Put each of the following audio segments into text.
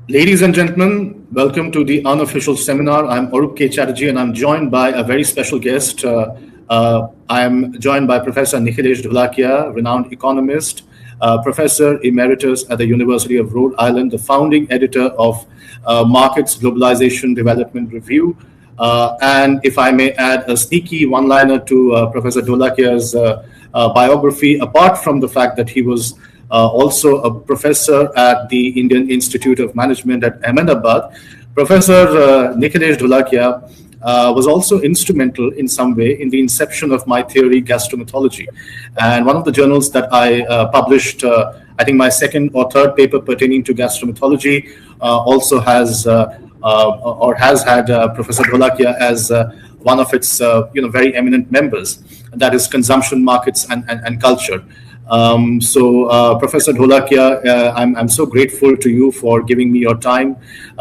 Ladies and gentlemen, welcome to the unofficial seminar. I'm Arup K, Chatterjee, and I'm joined by a very special guest. I am joined by Professor Nikhilesh Dholakia, renowned economist, Professor Emeritus at the University of Rhode Island, the founding editor of Markets Globalization Development Review. And if I may add a sneaky one-liner to Professor Dholakia's biography, apart from the fact that he was also a professor at the Indian Institute of Management at Ahmedabad. Professor Nikhilesh Dholakia was also instrumental in some way in the inception of my theory, gastromethodology. And one of the journals that I published, I think my second or third paper pertaining to gastromethodology, also has or has had Professor Dholakia as one of its very eminent members. That is consumption markets and culture. Professor Dholakia, I'm so grateful to you for giving me your time.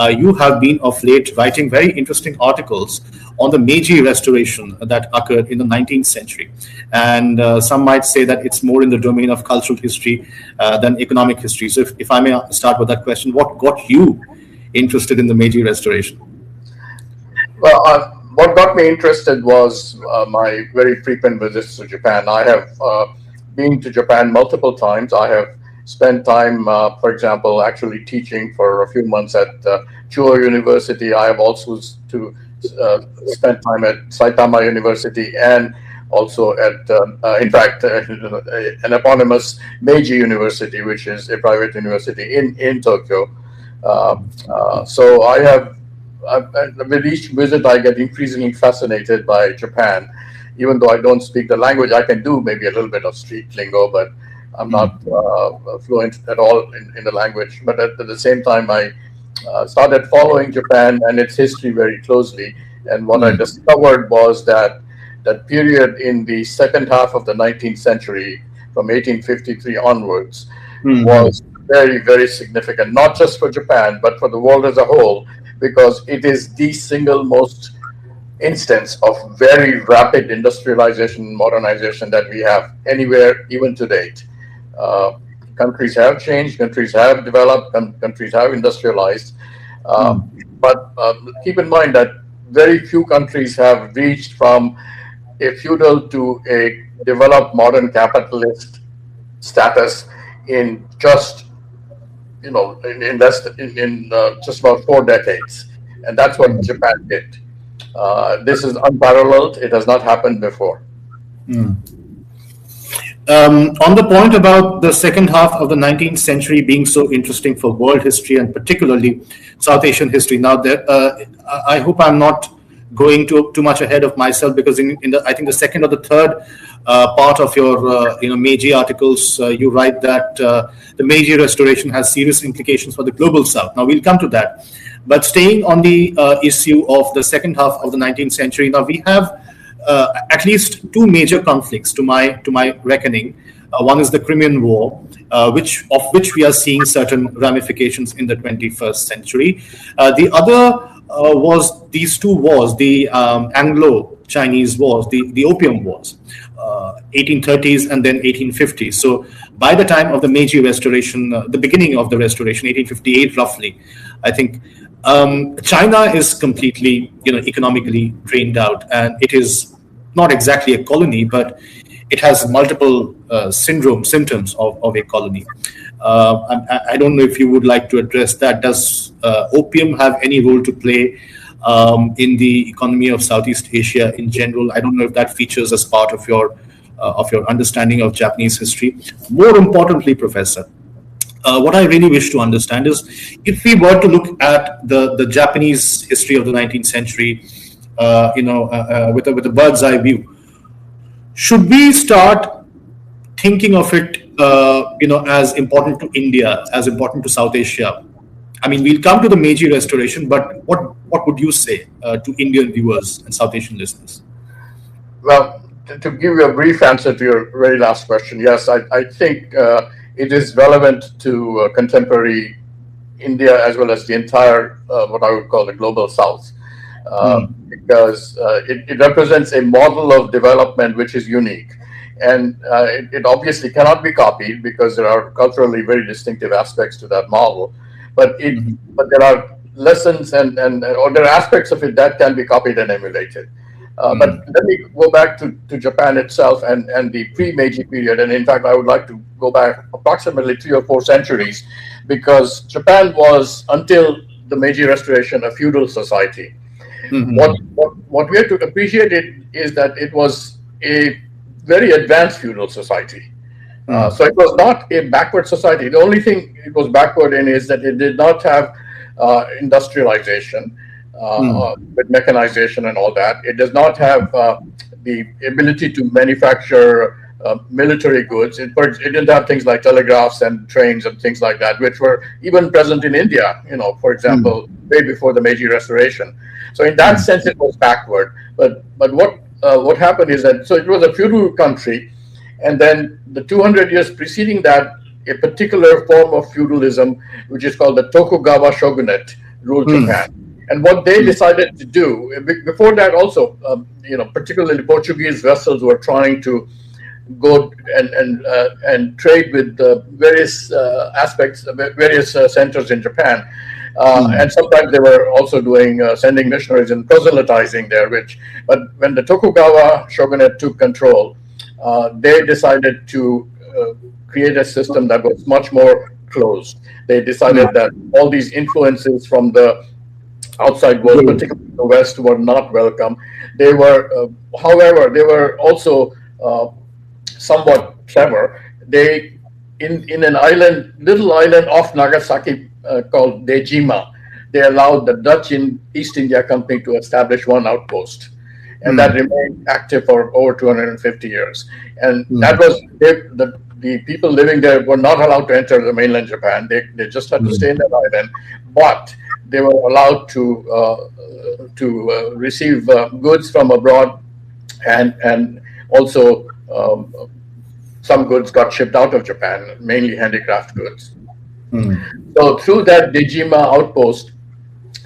You have been of late writing very interesting articles on the Meiji Restoration that occurred in the 19th century. And some might say that it's more in the domain of cultural history than economic history. So if I may start with that question, what got you interested in the Meiji Restoration? Well, what got me interested was my very frequent visits to Japan. I have been to Japan multiple times. I have spent time, for example, actually teaching for a few months at Chuo University. I have also spent time at Saitama University and also at, in fact, an eponymous Meiji University, which is a private university in Tokyo. So I have, with each visit, I get increasingly fascinated by Japan. Even though I don't speak the language, I can do maybe a little bit of street lingo, but I'm not fluent at all in the language. But at the same time, I started following Japan and its history very closely. And what I discovered was that that period in the second half of the 19th century, from 1853 onwards, was very, very significant, not just for Japan, but for the world as a whole, because it is the single most instance of very rapid industrialization, modernization that we have anywhere, even to date. Countries have changed, countries have developed, countries have industrialized, but keep in mind that very few countries have reached from a feudal to a developed modern capitalist status in just in just about 4 decades, and that's what Japan did. This is unparalleled. It has not happened before. On the point about the second half of the 19th century being so interesting for world history and particularly South Asian history, now I hope I'm not going too much ahead of myself, because I think the second or the third part of your Meiji articles, you write that the Meiji Restoration has serious implications for the global South. Now we'll come to that. But staying on the issue of the second half of the 19th century, now we have at least 2 major conflicts to my reckoning. One is the Crimean War, of which we are seeing certain ramifications in the 21st century. The other was these 2 wars, the Anglo-Chinese wars, the Opium Wars, 1830s and then 1850s. So by the time of the Meiji Restoration, the beginning of the Restoration, 1858 roughly, I think China is completely, economically drained out, and it is not exactly a colony, but it has multiple symptoms of a colony. I don't know if you would like to address that. Does opium have any role to play in the economy of Southeast Asia in general? I don't know if that features as part of your understanding of Japanese history. More importantly, Professor, what I really wish to understand is, if we were to look at the Japanese history of the 19th century, with a bird's eye view, should we start thinking of it, as important to India, as important to South Asia? I mean, we'll come to the Meiji Restoration, but what would you say to Indian viewers and South Asian listeners? Well, to give you a brief answer to your very last question, yes, I think it is relevant to contemporary India as well as the entire, what I would call the global South, because it represents a model of development which is unique. And it obviously cannot be copied because there are culturally very distinctive aspects to that model. but there are lessons and or there are aspects of it that can be copied and emulated. But let me go back to Japan itself and the pre-Meiji period. And in fact, I would like to go back approximately 3 or 4 centuries, because Japan was, until the Meiji Restoration, a feudal society. What we have to appreciate is that it was a very advanced feudal society. So it was not a backward society. The only thing it was backward in is that it did not have industrialization with mechanization and all that. It does not have the ability to manufacture military goods. It didn't have things like telegraphs and trains and things like that, which were even present in India, for example, way before the Meiji Restoration. So in that sense, it was backward. But what happened is that, so it was a feudal country, and then the 200 years preceding that, a particular form of feudalism, which is called the Tokugawa shogunate, ruled Japan. And what they decided to do, before that also, particularly Portuguese vessels were trying to go and trade with various aspects, various centers in Japan. And sometimes they were also doing sending missionaries and proselytizing there. But when the Tokugawa shogunate took control, they decided to create a system that was much more closed. They decided that all these influences from the outside world, particularly the West, were not welcome. They were, however, they were also somewhat clever. They, in an island, little island off Nagasaki called Dejima, they allowed the Dutch East India Company to establish one outpost. And that remained active for over 250 years. And that was, the people living there were not allowed to enter the mainland Japan. They just had to stay in that island. But they were allowed to receive goods from abroad, and also some goods got shipped out of Japan, mainly handicraft goods. So through that Dejima outpost,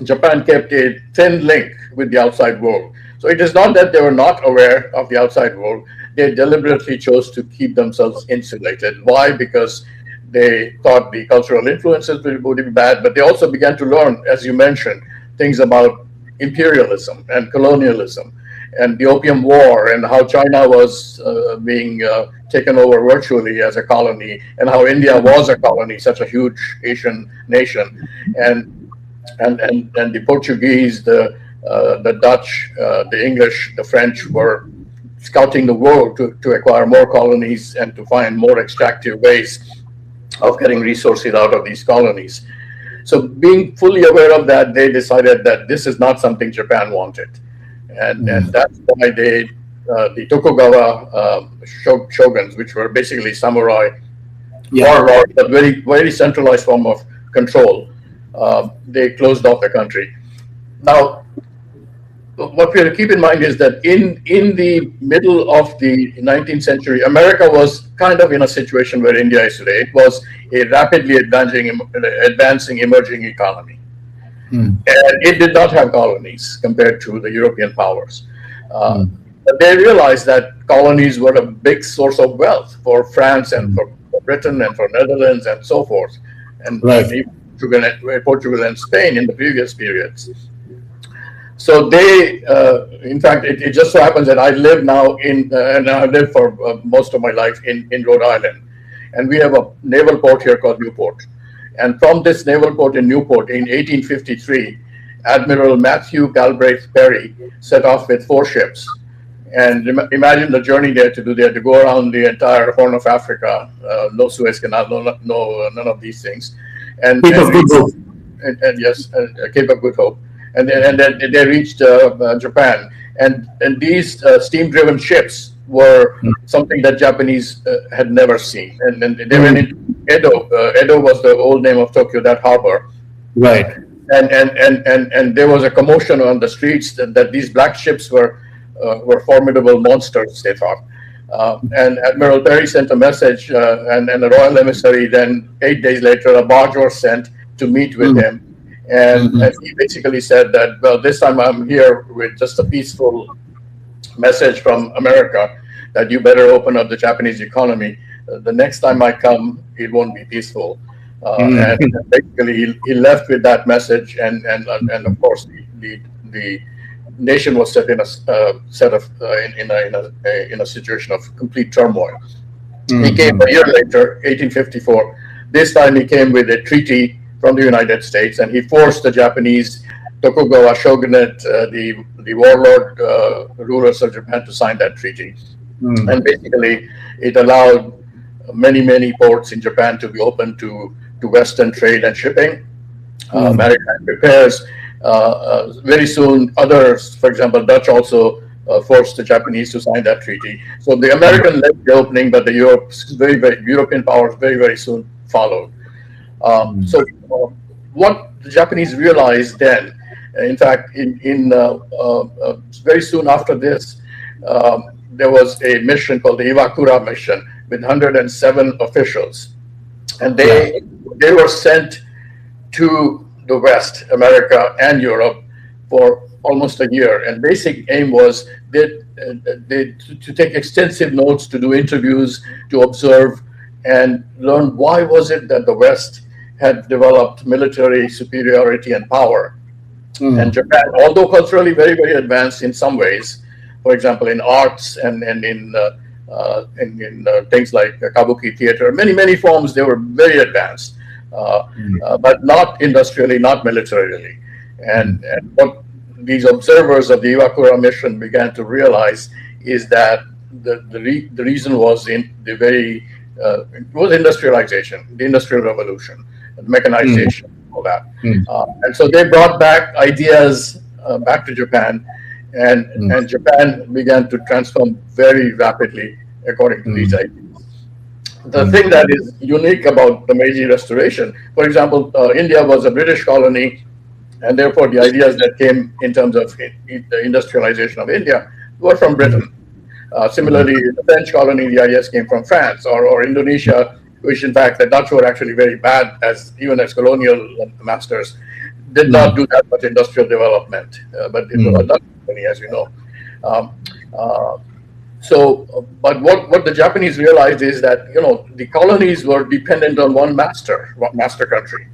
Japan kept a thin link with the outside world. So it is not that they were not aware of the outside world. They deliberately chose to keep themselves insulated. Why? Because they thought the cultural influences would be bad, but they also began to learn, as you mentioned, things about imperialism and colonialism and the Opium War, and how China was being taken over virtually as a colony, and how India was a colony, such a huge Asian nation, and the Portuguese, the Dutch, the English, the French were scouting the world to acquire more colonies and to find more extractive ways of getting resources out of these colonies. So being fully aware of that, they decided that this is not something Japan wanted. And that's why the Tokugawa shoguns, which were basically samurai warlords, but very, very centralized form of control, they closed off the country. Now, what we have to keep in mind is that in the middle of the 19th century, America was kind of in a situation where India is today. It was a rapidly advancing emerging economy. And it did not have colonies compared to the European powers. But they realized that colonies were a big source of wealth for France and for Britain and for Netherlands and so forth, and Portugal and Spain in the previous periods. So they, in fact, it just so happens that I live now and I've lived for most of my life in Rhode Island. And we have a naval port here called Newport. And from this naval port in Newport in 1853, Admiral Matthew Perry set off with 4 ships. And imagine the journey they had to do. They had to go around the entire Horn of Africa, no Suez Canal, none of these things. And Cape of Good Hope. And yes, Cape of Good Hope. And then they reached Japan. And these steam-driven ships were something that Japanese had never seen. And they went into Edo. Edo was the old name of Tokyo, that harbor. Right. And there was a commotion on the streets that these black ships were formidable monsters, they thought. And Admiral Perry sent a message, and a royal emissary. Then 8 days later, a barge was sent to meet with him. And he basically said that, well, this time I'm here with just a peaceful message from America that you better open up the Japanese economy. The next time I come, it won't be peaceful. And basically he left with that message, and of course the nation was set in a situation of complete turmoil. He came a year later, 1854. This time he came with a treaty from the United States, and he forced the Japanese Tokugawa shogunate, the warlord rulers of Japan, to sign that treaty. And basically it allowed many ports in Japan to be open to Western trade and shipping, maritime repairs. Very soon, others, for example, Dutch also forced the Japanese to sign that treaty. So the American led the opening, but the European powers very soon followed. So what the Japanese realized then, in fact, very soon after this, there was a mission called the Iwakura mission with 107 officials, and they were sent to the West, America and Europe, for almost a year. And basic aim was to take extensive notes, to do interviews, to observe, and learn why was it that the West had developed military superiority and power. And Japan, although culturally very advanced in some ways, for example, in arts and in things like kabuki theater, many forms, they were very advanced, but not industrially, not militarily. And what these observers of the Iwakura mission began to realize is that the reason was it was industrialization, the Industrial Revolution, mechanization, all that. And so they brought back ideas back to Japan, and Japan began to transform very rapidly according to these ideas. The thing that is unique about the Meiji Restoration, for example, India was a British colony, and therefore the ideas that came in terms of the industrialization of India were from Britain. Similarly, the French colony, the ideas came from France, or Indonesia, which in fact the Dutch were actually very bad, even as colonial masters, did not do that much industrial development, but it was a Dutch colony, as you know. But what the Japanese realized is that the colonies were dependent on one master country,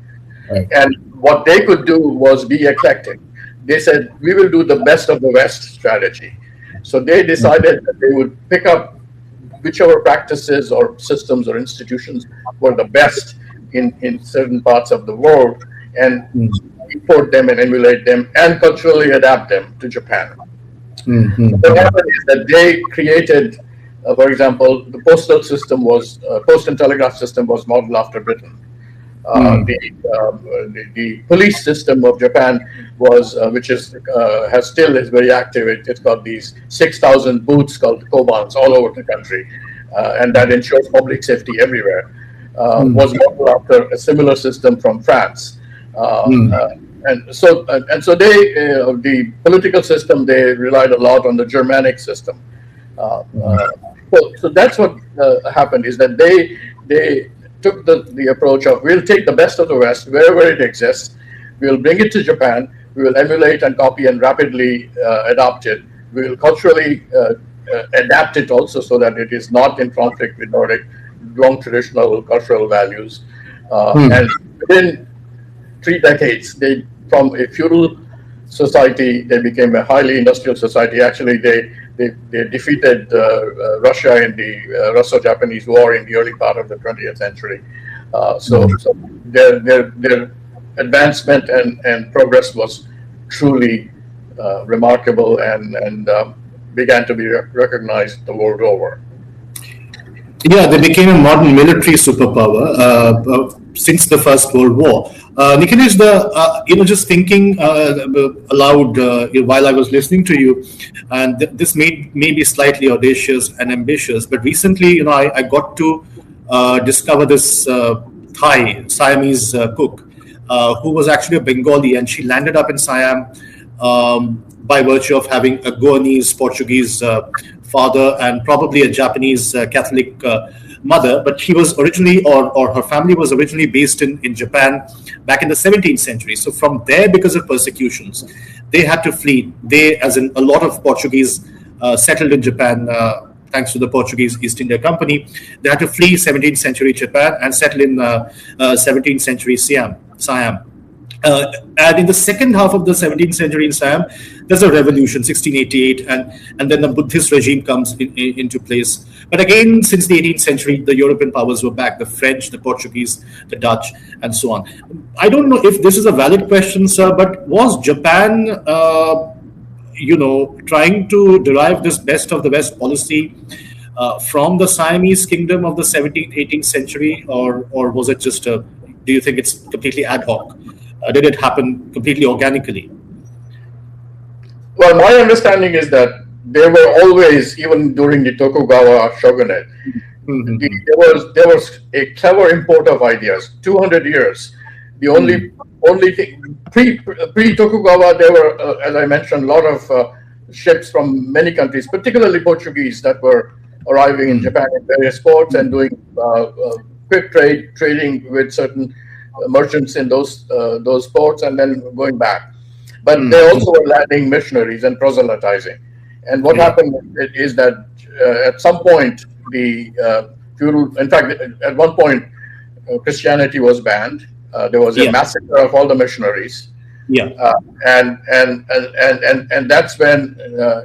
and what they could do was be eclectic. They said, we will do the best of the West strategy. So they decided that they would pick up whichever practices or systems or institutions were the best in certain parts of the world, and import them and emulate them and culturally adapt them to Japan. What happened is that they created, for example, the post and telegraph system was modeled after Britain. The police system of Japan was, which is still is very active. It's got these 6,000 booths called kobans all over the country, and that ensures public safety everywhere. Was modeled after a similar system from France. And so they, the political system, they relied a lot on the Germanic system. So that's what happened, is that they took the approach of, we'll take the best of the West wherever it exists, we'll bring it to Japan, we will emulate and copy and rapidly adopt it. We will culturally adapt it also so that it is not in conflict with Nordic long traditional cultural values. And within 3 decades, from a feudal society, they became a highly industrial society. Actually, they defeated Russia in the Russo-Japanese War in the early part of the 20th century. So their advancement and progress was truly remarkable and began to be recognized the world over. Yeah, they became a modern military superpower since the First World War. Nikhilesh, just thinking aloud while I was listening to you, and this may be slightly audacious and ambitious, but recently, I got to discover this Siamese cook who was actually a Bengali, and she landed up in Siam by virtue of having a Goanese Portuguese father and probably a Japanese Catholic mother, but she was originally, or her family was originally based in Japan back in the 17th century. So from there, because of persecutions, they had to flee. They, as in a lot of Portuguese, settled in Japan thanks to the Portuguese East India Company. They had to flee 17th century Japan and settle in 17th century Siam. And in the second half of the 17th century in Siam, there's a revolution, 1688, and then the Buddhist regime comes into place. But again, since the 18th century, the European powers were back, the French, the Portuguese, the Dutch, and so on. I don't know if this is a valid question, sir, but was Japan, trying to derive this best of the West policy from the Siamese kingdom of the 17th, 18th century, or was it just do you think it's completely ad hoc? Did it happen completely organically? Well, my understanding is that there were always, even during the Tokugawa shogunate, there was a clever import of ideas. 200 years. The only thing pre-Tokugawa, there were, as I mentioned, a lot of ships from many countries, particularly Portuguese, that were arriving in Japan in various ports and doing quick trading with certain merchants in those ports and then going back. But they also were landing missionaries and proselytizing. And what happened is that at some point, the feudal, in fact, at one point, Christianity was banned. There was a massacre of all the missionaries. And that's when,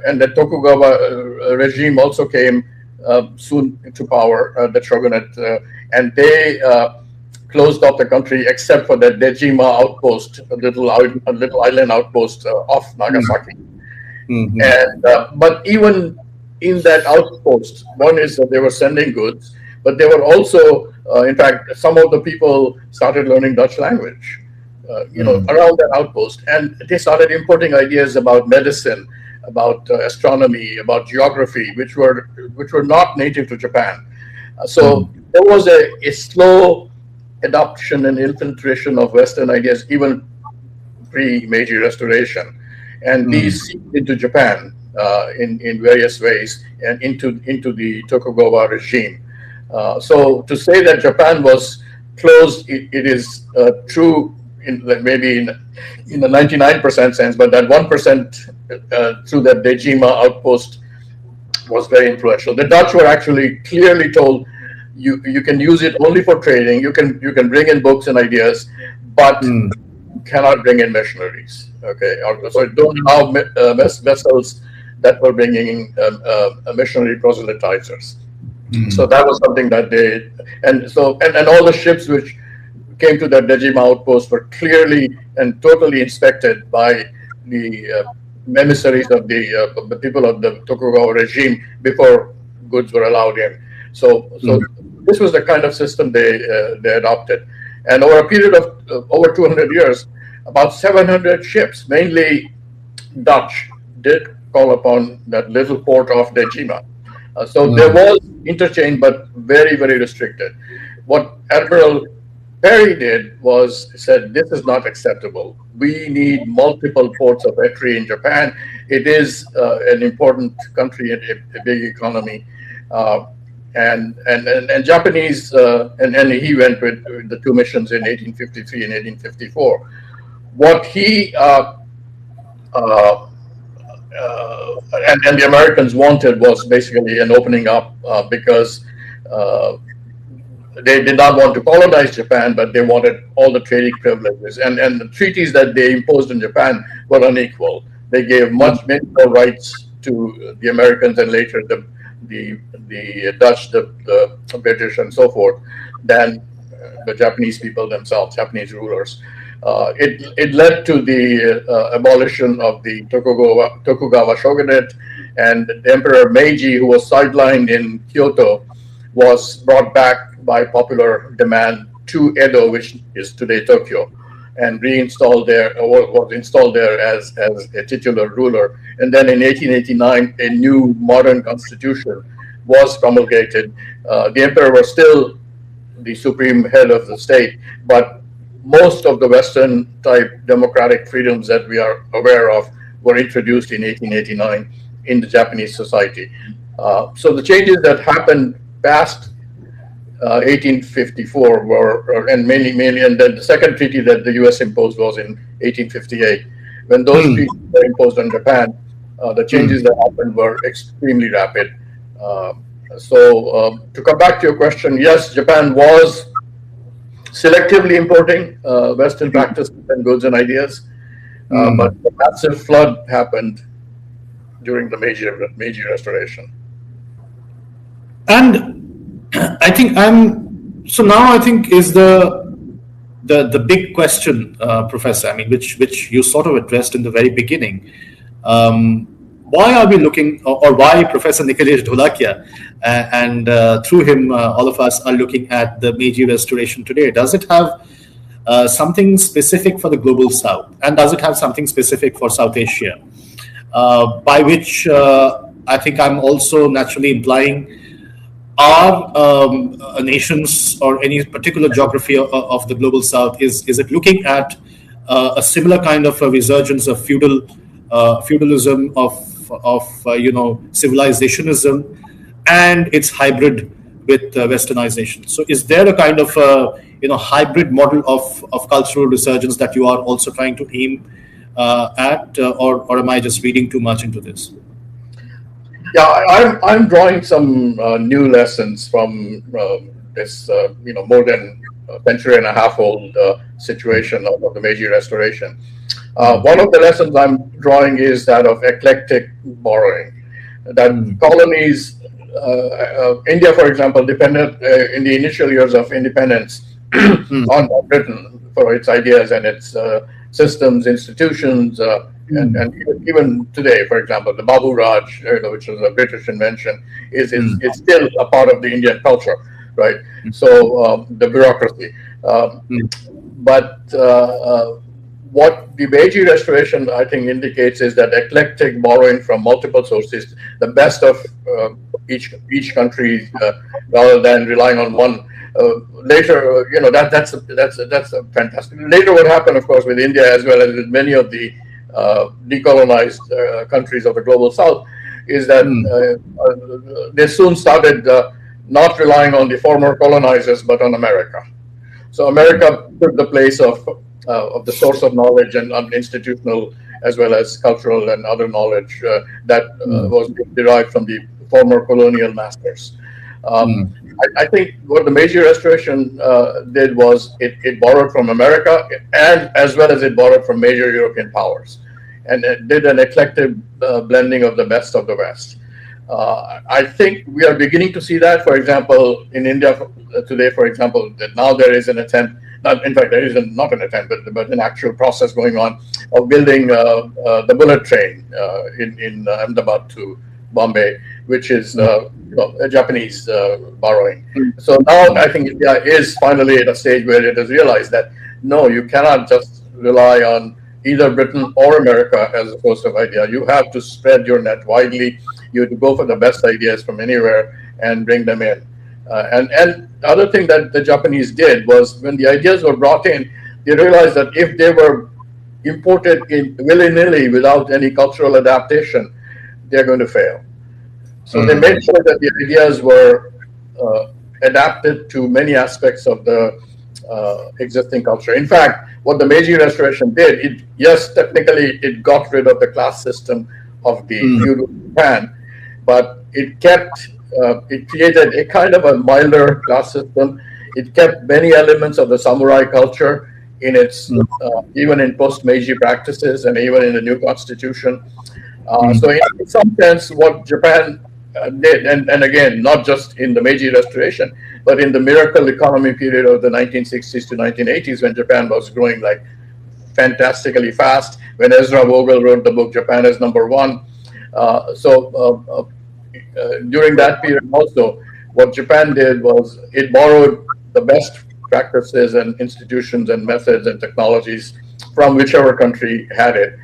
and the Tokugawa regime also came soon to power, the shogunate, and they closed off the country except for the Dejima outpost, a little island outpost off Nagasaki. And but even in that outpost, one is that they were sending goods, but they were also, in fact, some of the people started learning Dutch language, around that outpost, and they started importing ideas about medicine, about astronomy, about geography, which were not native to Japan. So there was a slow adoption and infiltration of Western ideas, even pre-Meiji Restoration, and these seeped into Japan in various ways and into the Tokugawa regime. So to say that Japan was closed, it is true maybe in the 99% sense, but that 1% through that Dejima outpost was very influential. The Dutch were actually clearly told, you can use it only for trading. You can bring in books and ideas, but cannot bring in missionaries. Okay, so don't allow vessels that were bringing in missionary proselytizers. So that was something that they and all the ships which came to that Dejima outpost were clearly and totally inspected by the emissaries of the people of the Tokugawa regime before goods were allowed in. So this was the kind of system they adopted, and over a period of over 200 years, about 700 ships, mainly Dutch, did call upon that little port of Dejima. So there was interchange, but very, very restricted. What Admiral Perry did was said, this is not acceptable. We need multiple ports of entry in Japan. It is an important country and a big economy. And Japanese, and he went with the two missions in 1853 and 1854. What he and the Americans wanted was basically an opening up because they did not want to colonize Japan, but they wanted all the trading privileges. And the treaties that they imposed in Japan were unequal. They gave many more rights to the Americans and later the Dutch, the British, and so forth, than the Japanese people themselves, Japanese rulers. It led to the abolition of the Tokugawa shogunate, and the Emperor Meiji, who was sidelined in Kyoto, was brought back by popular demand to Edo, which is today Tokyo, and reinstalled there, or was installed there as a titular ruler. And then in 1889, a new modern constitution was promulgated. The emperor was still the supreme head of the state, but most of the Western type democratic freedoms that we are aware of were introduced in 1889 in the Japanese society. So the changes that happened past 1854 were, and mainly, and then the second treaty that the US imposed was in 1858. When those treaties were imposed on Japan, the changes that happened were extremely rapid. To come back to your question, yes, Japan was selectively importing Western practices and goods and ideas, but a massive flood happened during the Meiji Restoration. And I think now I think is the big question, Professor. I mean, which you sort of addressed in the very beginning. Why are we looking, or why Professor Nikhilesh Dholakia and through him, all of us are looking at the Meiji Restoration today? Does it have something specific for the global South, and does it have something specific for South Asia? By which I think I'm also naturally implying, are nations or any particular geography of the global South, is it looking at a similar kind of a resurgence of feudalism, of civilizationism, and its hybrid with westernization? So is there a kind of hybrid model of cultural resurgence that you are also trying to aim at, or am I just reading too much into this? Yeah, I'm drawing some new lessons from this more than a century and a half old situation of the Meiji Restoration. One of the lessons I'm drawing is that of eclectic borrowing. That colonies, India, for example, depended in the initial years of independence on Britain for its ideas and its systems, institutions, and even today, for example, the Babu Raj, which was a British invention, is still a part of the Indian culture, right? So the bureaucracy, but what the Meiji Restoration, I think, indicates is that eclectic borrowing from multiple sources, the best of each country, rather than relying on one. Later, that's a fantastic. Later, what happened, of course, with India as well as with many of the decolonized countries of the global South, is that they soon started not relying on the former colonizers but on America. So America took the place of the source of knowledge and institutional as well as cultural and other knowledge that was derived from the former colonial masters. I think what the Meiji Restoration did was it borrowed from America, and as well as it borrowed from major European powers, and it did an eclectic blending of the best of the West. I think we are beginning to see that, for example, in India today, for example, that now there is an attempt, in fact, there is not an attempt, but an actual process going on of building the bullet train in Ahmedabad to Bombay, which is a Japanese borrowing. So now I think India is finally at a stage where it has realized that no, you cannot just rely on either Britain or America as a source of idea. You have to spread your net widely. You have to go for the best ideas from anywhere and bring them in. And the other thing that the Japanese did was, when the ideas were brought in, they realized that if they were imported in willy-nilly without any cultural adaptation, they're going to fail. So they made sure that the ideas were adapted to many aspects of the existing culture. In fact, what the Meiji Restoration did, yes, technically it got rid of the class system of the feudal Japan, but it created a kind of a milder class system. It kept many elements of the samurai culture in its, even in post-Meiji practices and even in the new constitution. So in some sense, what Japan did, and again, not just in the Meiji Restoration, but in the miracle economy period of the 1960s to 1980s, when Japan was growing like fantastically fast, when Ezra Vogel wrote the book Japan is Number One. During that period also, what Japan did was it borrowed the best practices and institutions and methods and technologies from whichever country had it,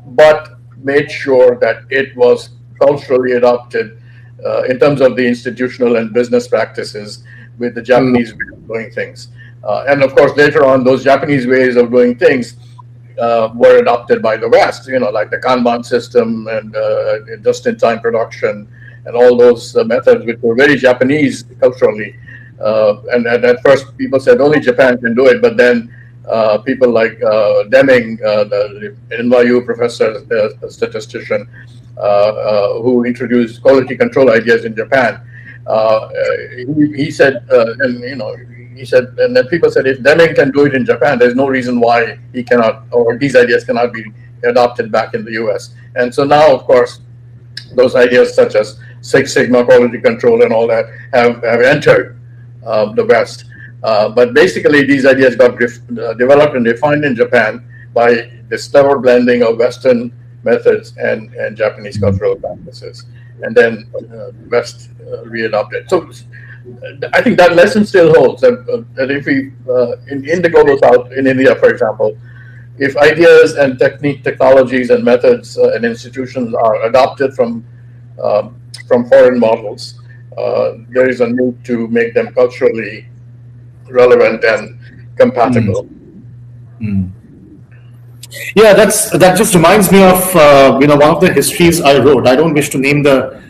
but made sure that it was culturally adopted in terms of the institutional and business practices with the Japanese way of doing things. And of course, later on, those Japanese ways of doing things were adopted by the West, like the Kanban system and just-in-time production and all those methods which were very Japanese culturally. And at first, people said only Japan can do it, but then people like Deming, the NYU professor, statistician, who introduced quality control ideas in Japan, he said, and he said, and then people said, if Deming can do it in Japan, there's no reason why he cannot, or these ideas cannot be adopted back in the US. And so now, of course, those ideas such as Six Sigma, quality control, and all that have entered the West. But basically, these ideas got developed and refined in Japan by this clever blending of Western methods and Japanese cultural practices, and then West readopted. So I think that lesson still holds, that if we, in the global South, in India, for example, if ideas and technologies and methods and institutions are adopted from foreign models, there is a need to make them culturally relevant and compatible. Yeah, that just reminds me of one of the histories I wrote. I don't wish to name the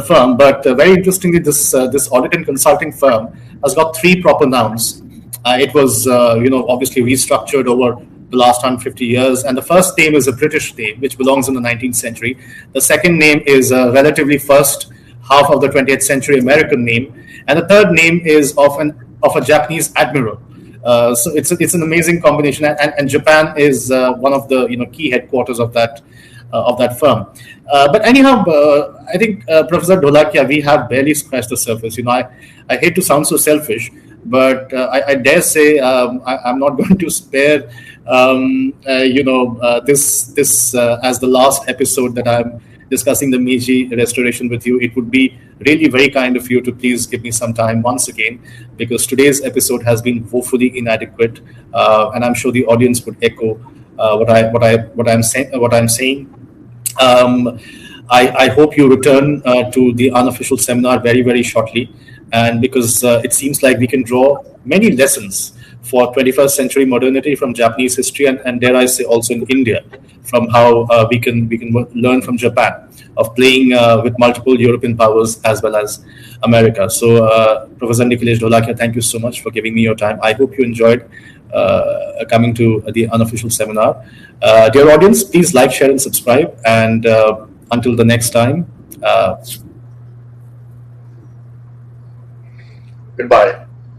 firm, but very interestingly, this audit and consulting firm has got three proper nouns. It was obviously restructured over the last 150 years, and the first name is a British name which belongs in the 19th century. The second name is a relatively first half of the 20th century American name, and the third name is of a Japanese admiral. So it's an amazing combination, and Japan is one of the key headquarters of that firm. But anyhow, I think Professor Dholakia, we have barely scratched the surface. I hate to sound so selfish, but I dare say I'm not going to spare this as the last episode that I'm discussing the Meiji Restoration with you. It would be really very kind of you to please give me some time once again, because today's episode has been woefully inadequate, and I'm sure the audience would echo what I'm saying. I hope you return to the unofficial seminar very, very shortly, and because it seems like we can draw many lessons for 21st century modernity from Japanese history, and dare I say also in India, from how we can learn from Japan of playing with multiple European powers as well as America. So Professor Nikhilesh Dholakia, thank you so much for giving me your time. I hope you enjoyed coming to the unofficial seminar. Dear audience, please like, share, and subscribe. And until the next time, goodbye.